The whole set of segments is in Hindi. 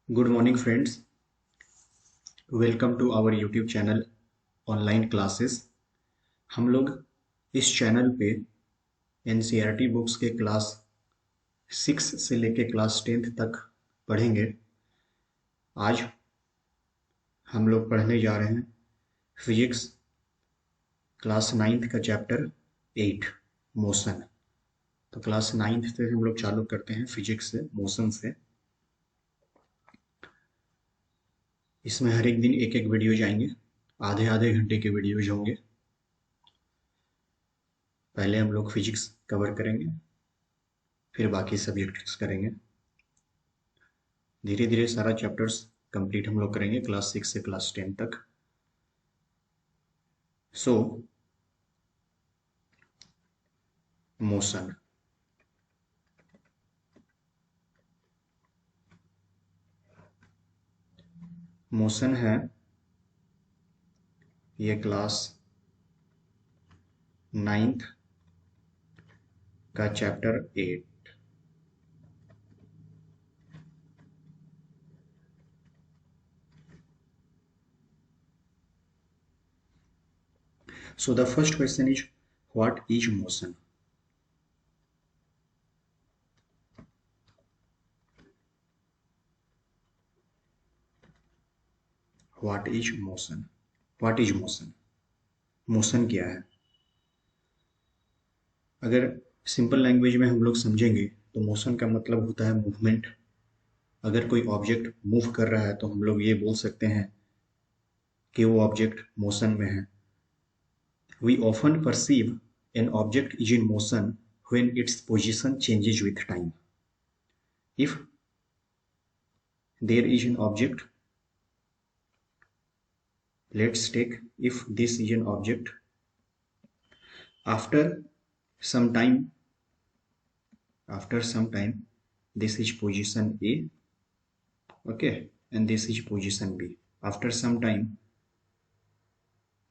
Good morning friends. Welcome to our YouTube channel online classes. हम लोग इस चैनल पे एनसीईआरटी बुक्स के क्लास 6 से लेके क्लास 10th तक पढ़ेंगे। आज हम लोग पढ़ने जा रहे हैं फिजिक्स क्लास 9th का चैप्टर 8 मोशन। तो क्लास 9th से हम लोग चालू करते हैं फिजिक्स से, मोशन से। इसमें हर एक दिन एक एक वीडियो जाएंगे, आधे आधे घंटे के वीडियोज होंगे। पहले हम लोग फिजिक्स कवर करेंगे, फिर बाकी सब्जेक्ट्स करेंगे। धीरे धीरे सारा चैप्टर्स कंप्लीट हम लोग करेंगे क्लास 6 से क्लास 10 तक। सो मोशन। मोशन है ये क्लास 9th का chapter 8। So the first question is, what is motion? What is motion? What is motion? Motion क्या है? अगर सिंपल लैंग्वेज में हम लोग समझेंगे तो मोशन का मतलब होता है मूवमेंट। अगर कोई ऑब्जेक्ट मूव कर रहा है तो हम लोग ये बोल सकते हैं कि वो ऑब्जेक्ट मोशन में है। We often perceive an object is in motion when its position changes with time. If there is an object, let's take if this is an object, after some time, this is position A, okay, and this is position B. After some time,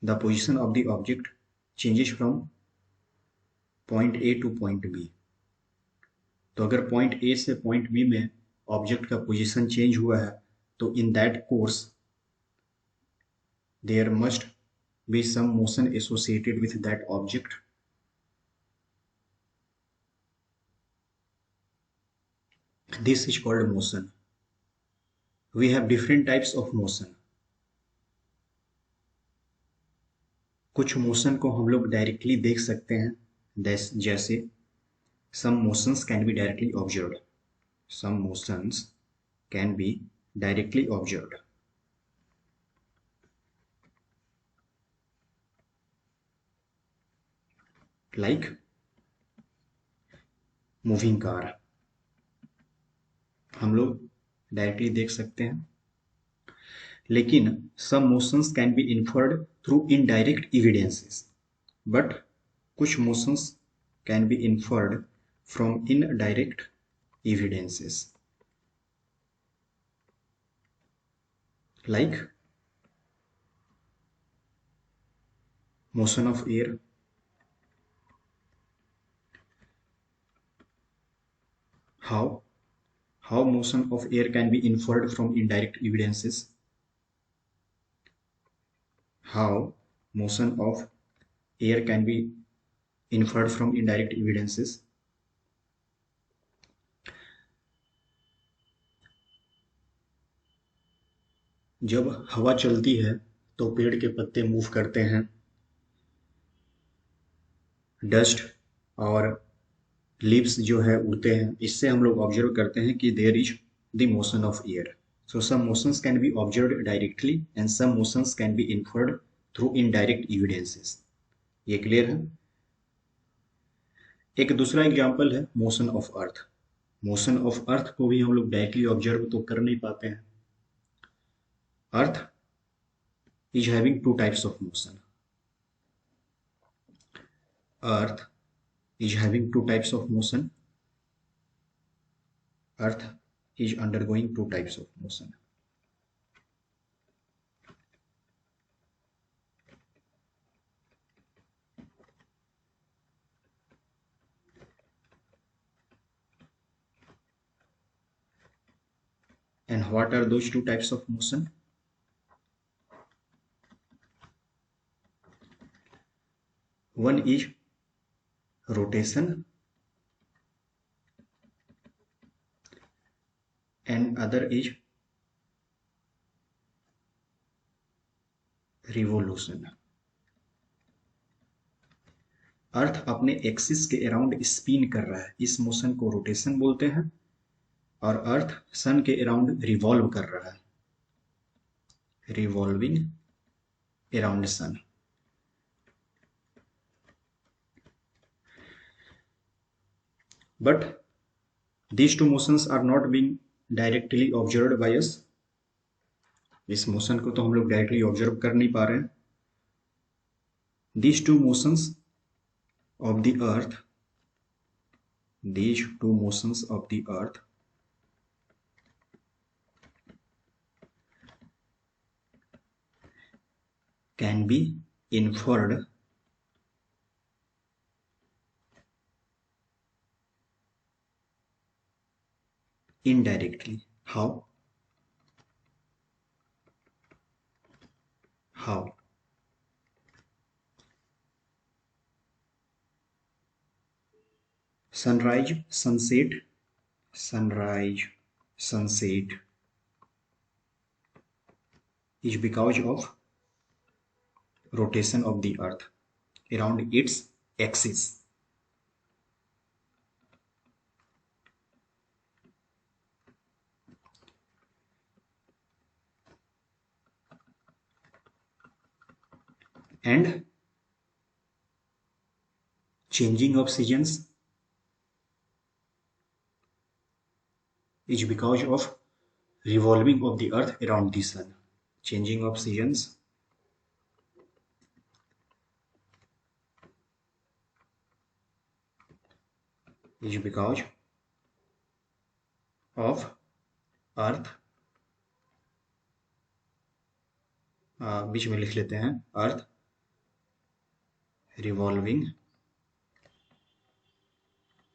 the position of the object changes from point A to point B. तो अगर पॉइंट ए से पॉइंट बी में ऑब्जेक्ट का पोजीशन चेंज हुआ है तो in that course there must be some motion associated with that object. This is called motion. We have different types of motion. कुछ मोशन को हम लोग डायरेक्टली देख सकते हैं, जैसे some motions can be directly observed. Some motions can be directly observed. Like moving car. हम लोग डायरेक्टली देख सकते हैं, लेकिन some motions can be inferred through indirect evidences. But कुछ motions can be inferred from indirect evidences. Like motion of air. How? How motion of air can be inferred from indirect evidences? How motion of air can be inferred from indirect evidences? जब हवा चलती है तो पेड़ के पत्ते मूव करते हैं, डस्ट और लीव्स जो है उड़ते हैं। इससे हम लोग ऑब्जर्व करते हैं कि there is the motion of air. So some motions can be observed directly and some motions can be inferred through indirect evidences. ये क्लियर है? एक दूसरा एग्जांपल है motion of Earth. Motion of Earth को भी हम लोग डायरेक्टली ऑब्जर्व तो कर नहीं पाते हैं. Earth is having two types of motion. Earth is having two types of motion. Earth is undergoing two types of motion. And what are those two types of motion? One is rotation and other is revolution. अर्थ अपने एक्सिस के अराउंड स्पिन कर रहा है, इस मोशन को रोटेशन बोलते हैं, और अर्थ सन के अराउंड रिवॉल्व कर रहा है, revolving around sun. But these two motions are not being directly observed by us. इस मोशन को तो हम लोग डायरेक्टली ऑब्जर्व कर नहीं पा रहे हैं. These two motions of the earth, these two motions of the earth can be inferred indirectly. How? Sunrise, sunset is because of rotation of the earth around its axis. And changing of seasons is because of revolving of the earth around the sun. Changing of seasons is because of earth, बीच में लिख लेते हैं, earth revolving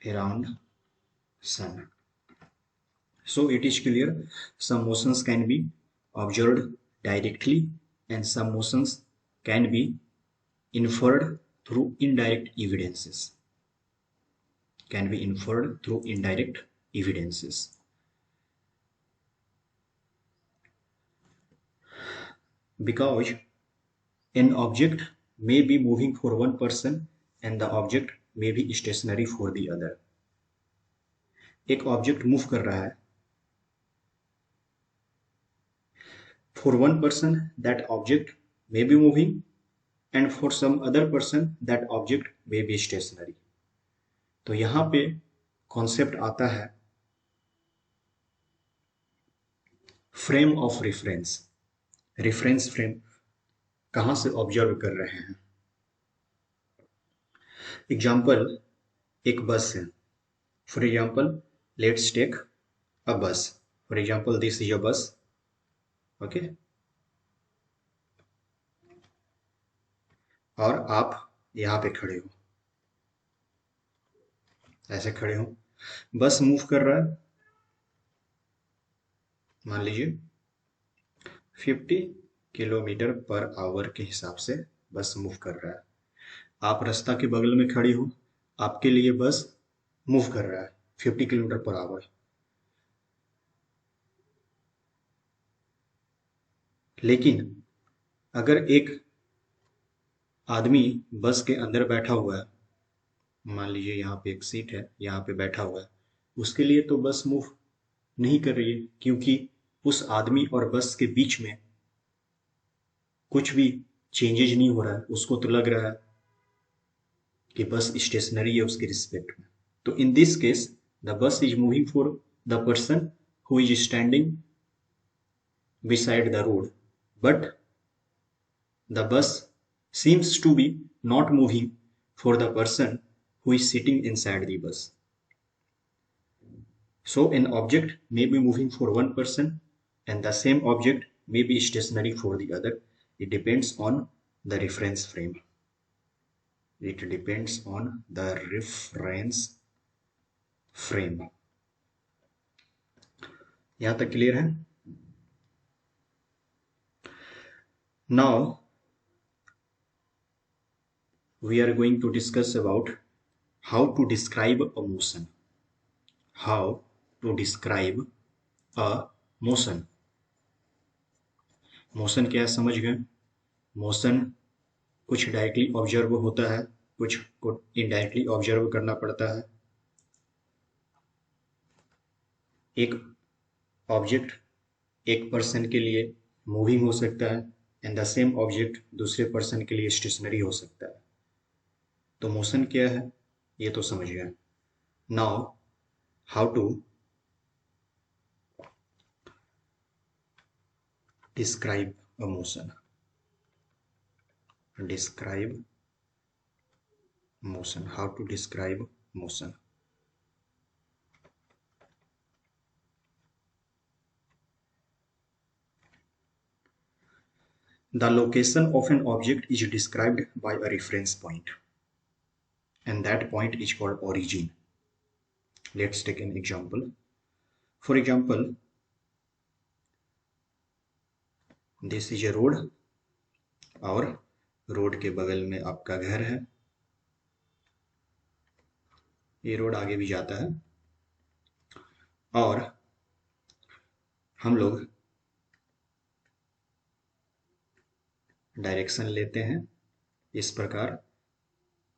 around sun. So it is clear some motions can be observed directly and some motions can be inferred through indirect evidences. Because an object may be moving for one person and the object may be stationary for the other. एक ऑब्जेक्ट मूव कर रहा है, for one person that object may be moving and for some other person that object may be stationary. तो यहां पे कॉन्सेप्ट आता है frame of reference. Reference frame कहां से ऑब्जर्व कर रहे हैं. एग्जाम्पल, एक बस है. For example, let's take a bus. For example, this is a bus. Okay, और आप यहां पे खड़े हो, ऐसे खड़े हो. बस मूव कर रहा है, मान लीजिए 50 किलोमीटर पर आवर के हिसाब से बस मूव कर रहा है. आप रास्ता के बगल में खड़ी हो, आपके लिए बस मूव कर रहा है 50 किलोमीटर पर आवर. लेकिन अगर एक आदमी बस के अंदर बैठा हुआ है, मान लीजिए यहाँ पे एक सीट है, यहाँ पे बैठा हुआ है, उसके लिए तो बस मूव नहीं कर रही है, क्योंकि उस आदमी और बस के बीच में कुछ भी चेंजेज नहीं हो रहा है. उसको तो लग रहा है कि बस स्टेशनरी है उसके रिस्पेक्ट में. तो in this case the bus is moving for the person who is standing beside the road, but the bus seems to be not moving for the person who is sitting inside the bus. So an object may be moving for one person and the same object may be stationary for the other. It depends on the reference frame. यहां तक क्लियर है. Now we are going to discuss about how to describe a motion. How to describe a motion. Motion क्या है समझ गए? मोशन कुछ डायरेक्टली ऑब्जर्व होता है, कुछ को इनडायरेक्टली ऑब्जर्व करना पड़ता है। एक ऑब्जेक्ट एक पर्सन के लिए मूविंग हो सकता है एंड द सेम ऑब्जेक्ट दूसरे पर्सन के लिए स्टेशनरी हो सकता है। तो मोशन क्या है ये तो समझ गए। Now how to describe a motion. Describe motion. How to describe motion? The location of an object is described by a reference point, and that point is called origin. Let's take an example. For example, this is a road और रोड के बगल में आपका घर है। ये रोड आगे भी जाता है और हम लोग डायरेक्शन लेते हैं इस प्रकार।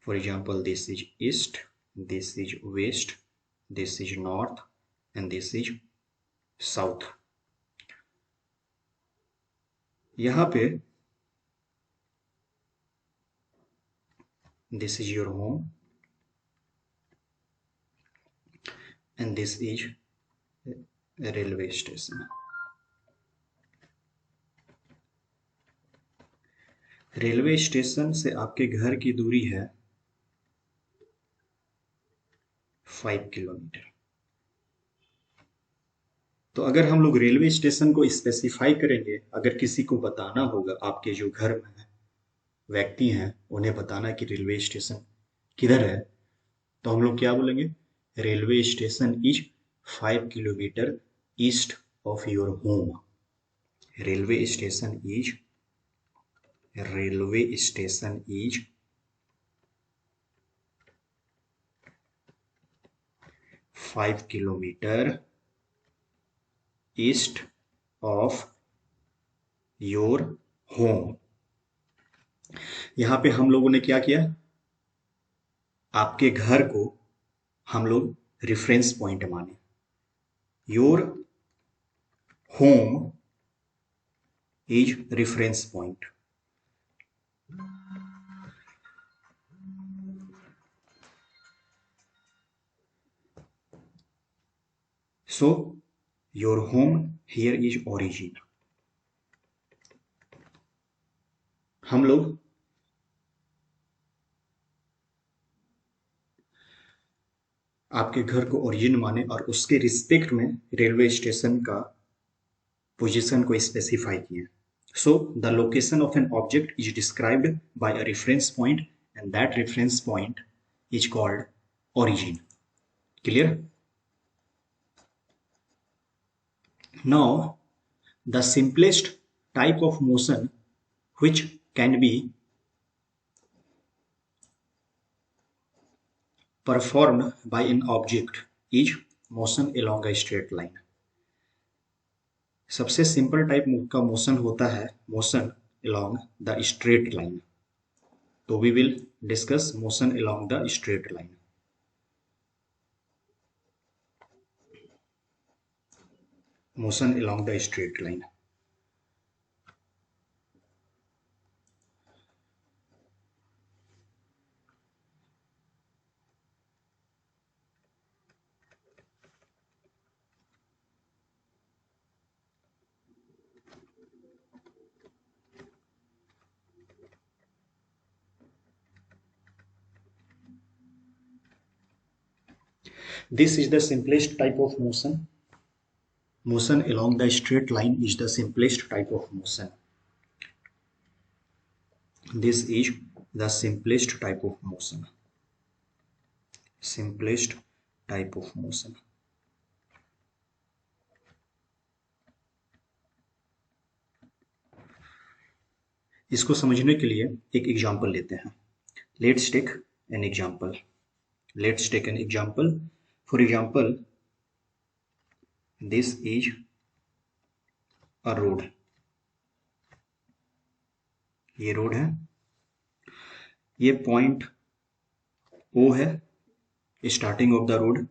For example this is east, this is west, this is north and this is south. यहाँ पे this is your home and this is railway station. Railway station से आपके घर की दूरी है 5 किलोमीटर। तो अगर हम लोग रेलवे स्टेशन को स्पेसिफाई करेंगे, अगर किसी को बताना होगा, आपके जो घर में व्यक्ति हैं उन्हें बताना कि रेलवे स्टेशन किधर है, तो हम लोग क्या बोलेंगे? Railway station is 5 kilometre east of your home. Railway station is 5 kilometre east of your home. यहां पे हम लोगों ने क्या किया? आपके घर को हम लोग रेफरेंस पॉइंट माने। Your home is reference point. So your home here is origin. हम लोग आपके घर को ओरिजिन माने और उसके रिस्पेक्ट में रेलवे स्टेशन का पोजीशन को स्पेसिफाई किए। So the location of an object is described bye a reference point and that reference point is called origin. Clear? Now the simplest type of motion which can be performed by an object is motion along a straight line. सबसे सिंपल टाइप का मोशन होता है motion along the straight line. तो we will discuss motion along the straight line. Motion along the straight line. This is the simplest type of motion. Motion along the straight line is the simplest type of motion. This is the simplest type of motion. Simplest type of motion. इसको समझने के लिए एक एग्जाम्पल लेते हैं। Let's take an example. For example, this is a road. ये रोड है, ये पॉइंट ओ है, starting of the road,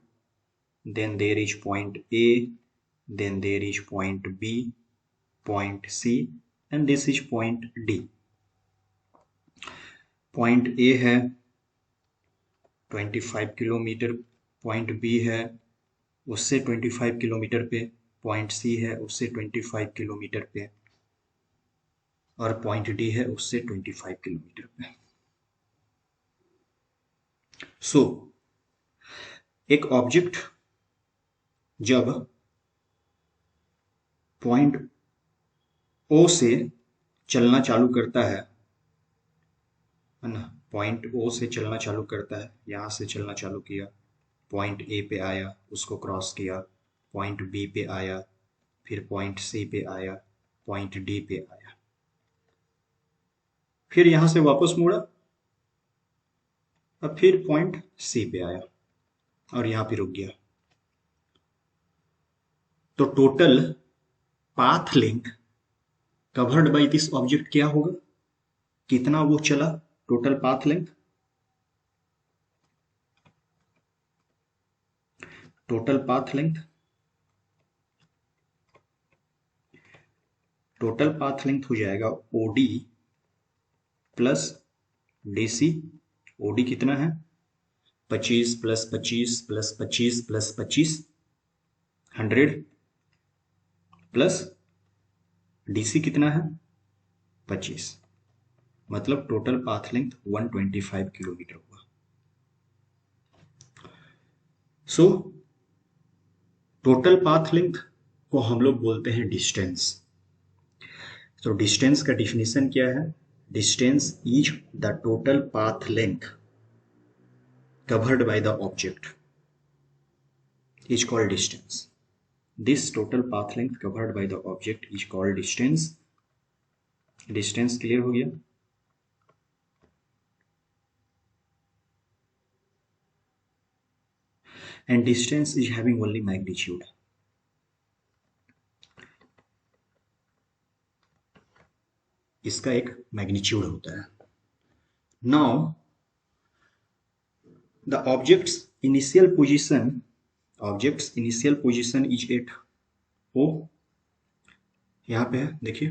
then there is point A, then there is point B, point C, and this is point D. Point A है 25 किलोमीटर, point B है उससे 25 किलोमीटर पे, point C है उससे 25 किलोमीटर पे, और point D है उससे 25 किलोमीटर पे। So, एक ऑब्जेक्ट जब पॉइंट ओ से चलना चालू करता है ना, पॉइंट ओ से चलना चालू करता है, यहाँ से चलना चालू किया, पॉइंट ए पे आया, उसको क्रॉस किया, पॉइंट बी पे आया, फिर पॉइंट सी पे आया, पॉइंट डी पे आया, फिर यहाँ से वापस मुड़ा, अब फिर पॉइंट सी पे आया और यहाँ पे रुक गया। तो total path length covered by this object क्या होगा, कितना वो चला, total path length, total path length, total path length हो जाएगा ओडी प्लस डीसी। ओडी कितना है, 25 plus 25 plus 25 plus 25, 100, plus DC कितना है 25, मतलब टोटल पाथ लेंथ 125 किलोमीटर हुआ। सो टोटल पाथ लेंथ को हम लोग बोलते हैं डिस्टेंस। तो डिस्टेंस का डिफिनेशन क्या है, distance is the total path length covered by the object is called distance. This total path length covered by the object is called distance. Distance clear हो गया। And distance is having only magnitude. इसका एक मैग्नीट्यूड होता है। Now the object's initial position is at O, यहाँ पे है देखिए,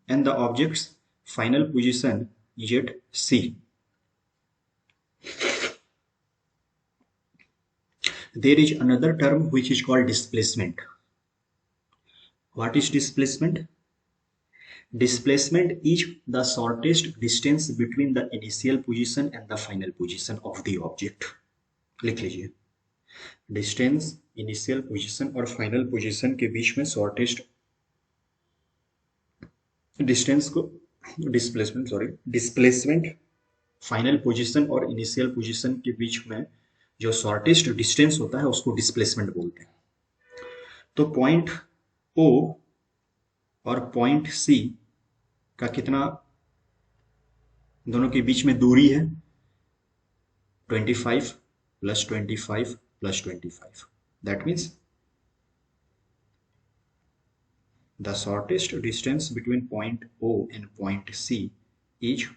and the object's final position is at C. There is another term which is called displacement. What is displacement? Displacement is the shortest distance between the initial position and the final position of the object. लिख लीजिए, डिस्टेंस इनिशियल पोजीशन और फाइनल पोजीशन के बीच में शॉर्टेस्ट डिस्टेंस को डिस्प्लेसमेंट फाइनल पोजीशन और इनिशियल पोजीशन के बीच में जो शॉर्टेस्ट डिस्टेंस होता है उसको डिस्प्लेसमेंट बोलते हैं। तो पॉइंट ओ और पॉइंट सी का कितना दोनों के बीच में दूरी है, 25 plus 25 plus 25, that means the shortest distance between point O and point C is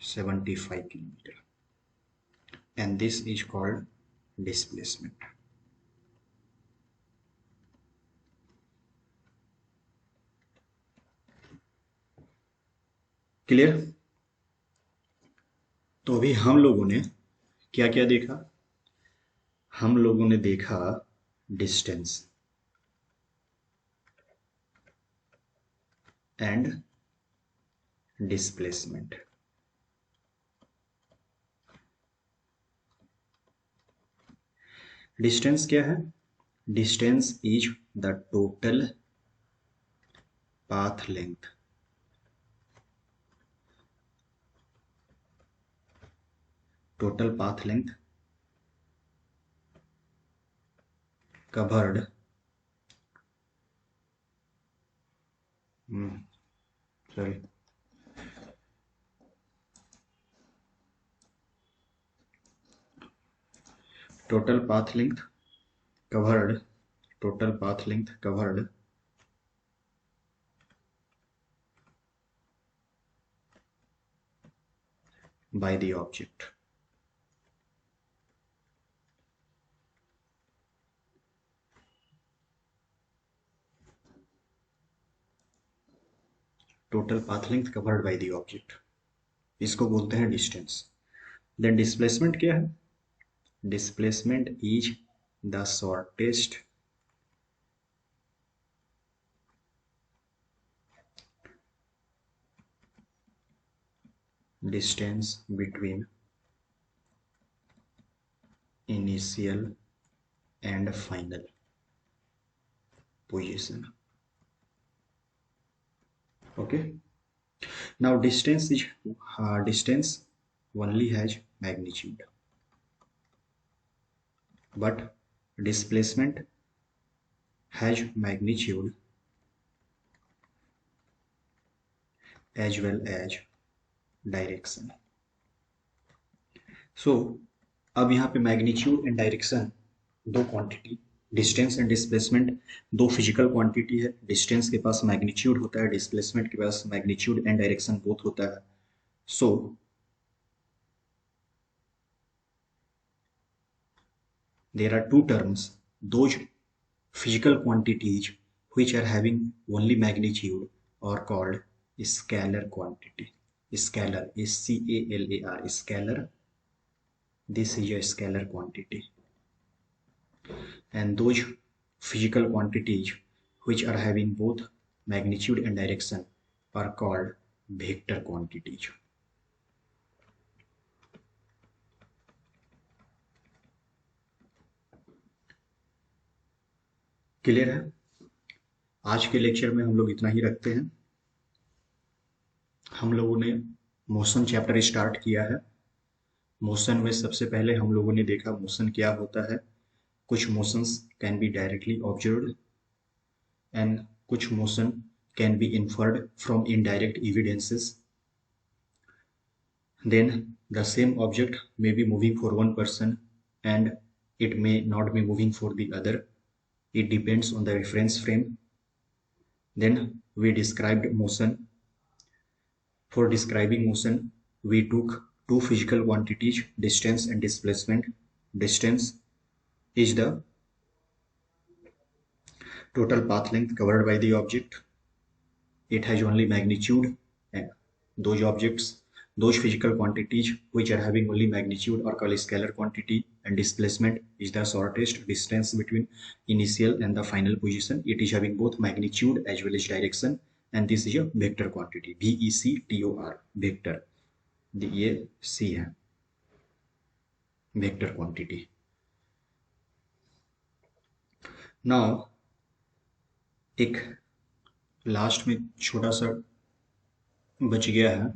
75 kilometer, and this is called displacement. Clear? तो अभी हम लोगों ने क्या क्या देखा, हम लोगों ने देखा डिस्टेंस एंड डिस्प्लेसमेंट। डिस्टेंस क्या है, distance is the total path length covered sorry total path length covered total path length covered by the object. Total path length covered by the object, इसको बोलते हैं डिस्टेंस. देन डिस्प्लेसमेंट क्या है? Displacement is the shortest distance between initial and final position. Okay, now distance only has magnitude, but displacement has magnitude as well as direction. So अब यहाँ पे मैग्नीट्यूड एंड डायरेक्शन दो क्वांटिटी, डिस्टेंस एंड डिस्प्लेसमेंट दो फिजिकल क्वांटिटी है. डिस्टेंस के पास मैग्नीट्यूड होता है, डिस्प्लेसमेंट के पास मैग्नीट्यूड एंड डायरेक्शन बोथ होता है. So there are two terms, those physical quantities which are having only magnitude are called scalar quantity. Scalar, S-C-A-L-A-R, scalar. This is a scalar quantity. And those physical quantities which are having both magnitude and direction are called vector quantities. Clear है? आज के लेक्चर में हम लोग इतना ही रखते हैं. हम लोगों ने मोशन चैप्टर स्टार्ट किया है. मोशन में सबसे पहले हम लोगों ने देखा मोशन क्या होता है. कुछ motions can be directly observed and कुछ motion can be inferred from indirect evidences. Then the same object may be moving for one person and it may not be moving for the other. It depends on the reference frame. Then we described motion. For describing motion, we took two physical quantities, distance and displacement. Distance is the total path length covered by the object. It has only magnitude, and those physical quantities which are having only magnitude are called scalar quantity, and displacement is the shortest distance between initial and the final position. It is having both magnitude as well as direction, and this is a vector quantity, VECTOR, vector. ये C है, vector quantity. Now एक लास्ट में छोटा सा बच गया है.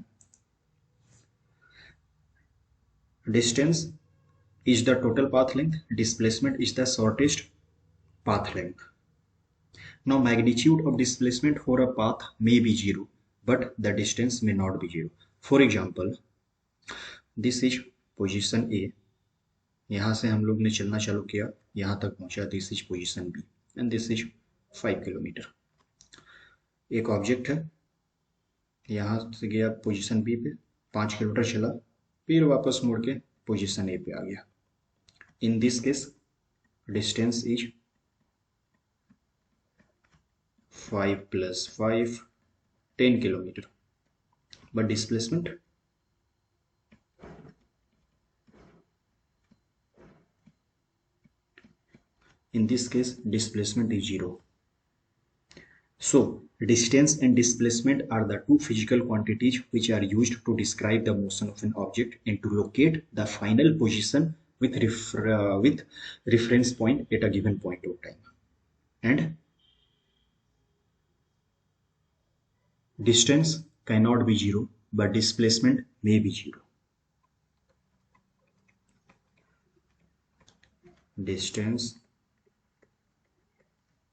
Distance is the total path length, displacement is the shortest path length. Now magnitude of displacement for a path may be 0, but the distance may not be 0. For example, this is position A. यहाँ से हम लोग ने चलना चालू किया, यहाँ तक पहुंचा. This is position B and this is 5 kilometre. एक ऑब्जेक्ट है, यहाँ से गया पोजीशन B पे, 5 किलोमीटर चला, फिर वापस मुड़ के पोजीशन A पे आ गया. In this case distance is 5 + 5, 10 kilometre. But displacement in this case displacement is 0. So distance and displacement are the two physical quantities which are used to describe the motion of an object and to locate the final position with reference point at a given point of time. And distance cannot be 0, but displacement may be 0. Distance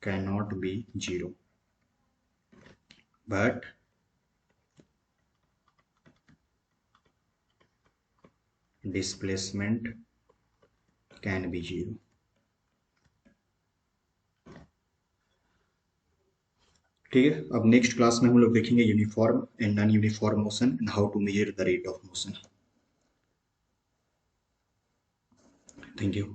cannot be 0, but displacement can be 0. ठीक है, अब नेक्स्ट क्लास में हम लोग देखेंगे uniform and non uniform motion and how to measure the rate of motion. Thank you.